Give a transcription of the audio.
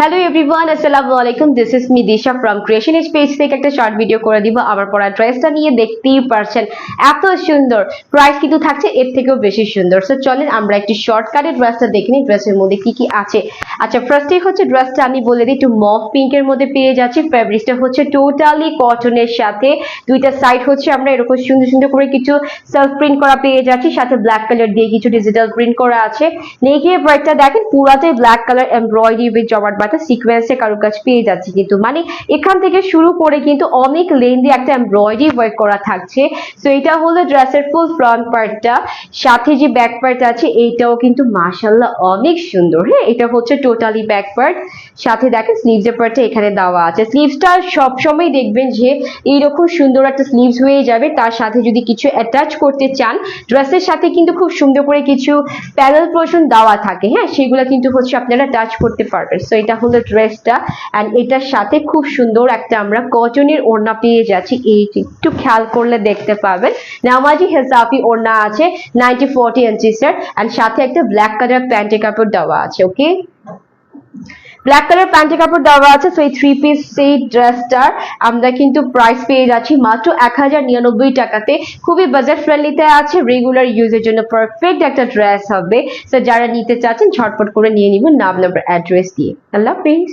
Hello everyone, আসসালামু আলাইকুম। This is me Disha from creation edge page থেকে একটা শর্ট ভিডিও করে দিব। আমার পরা ড্রেসটা নিয়ে দেখতেই পারছেন, এত সুন্দর। প্রাইস কিন্তু থাকছে এর থেকেও বেশি সুন্দর। সো চলেন আমরা একটু শর্টকাটে ড্রেসটা দেখে নিই, ড্রেসের মধ্যে কি কি আছে। আচ্ছা, ফার্স্টেই হচ্ছে ড্রেসটা আমি বলে দিই, একটু মফ পিঙ্কের মধ্যে পেয়ে যাচ্ছি। ফ্যাব্রিকটা হচ্ছে টোটালি কটনের সাথে দুইটা সাইড হচ্ছে আমরা এরকম সুন্দর সুন্দর করে কিছু সেলফ প্রিন্ট করা পেয়ে যাচ্ছি, সাথে ব্ল্যাক কালার দিয়ে কিছু ডিজিটাল প্রিন্ট করা আছে। নেকের পার্টটা দেখেন পুরাটাই ব্ল্যাক কালার এমব্রয়ডারি উইথ জমাট বাটা সিকোয়েন্সে কারুকাজ পেয়ে যাচ্ছে, কিন্তু মানে এখান থেকে শুরু করে কিন্তু অনেক লেন্দি একটা এমব্রয়ডারি ওয়ার্ক করা থাকছে। সো এটা হলো ড্রেসের ফুল ফ্রন্ট পার্টটা। সাথে যে ব্যাক পার্ট আছে এইটাও কিন্তু মাশাআল্লাহ অনেক সুন্দর। হ্যাঁ, এটা হচ্ছে টোটালি ব্যাক পার্ট। সাথে দেখেন স্লিভসের পার্টটা এখানে দেওয়া আছে। স্লিভসটা সবসময় দেখবেন যে এইরকম সুন্দর একটা স্লিভস হয়ে যাবে। তার সাথে যদি কিছু অ্যাটাচ করতে চান ড্রেসের সাথে কিন্তু খুব সুন্দর করে কিছু প্যানেল পোর্শন দেওয়া থাকে, হ্যাঁ, সেগুলো কিন্তু হচ্ছে আপনারা টাচ করতে পারবেন। সো এটা হলো ড্রেসটা, এন্ড এটার সাথে খুব সুন্দর একটা আমরা কটনের ওড়না পেয়ে যাচ্ছি। এই একটু খেয়াল করলে দেখতে পাবেন নামাজি হেজাবি ওড়না আছে 90-40 ইঞ্চিসের, এন্ড সাথে একটা ব্ল্যাক কালার প্যান্টের কাপড় দেওয়া আছে। ওকে, ব্ল্যাক কালার প্যান্টের কাপড় দেওয়া আছে। সো এই থ্রি পিস সেই ড্রেসটার আমরা কিন্তু প্রাইস পেয়ে যাচ্ছি মাত্র 1099 টাকাতে। খুবই বাজেট ফ্রেন্ডলিতে আছে, রেগুলার ইউজের জন্য পারফেক্ট একটা ড্রেস হবে। সো যারা নিতে চাচ্ছেন ঝটপট করে নিয়ে নিবেন নাম নাম্বার অ্যাড্রেস দিয়ে। আল্লাহ হাফেজ।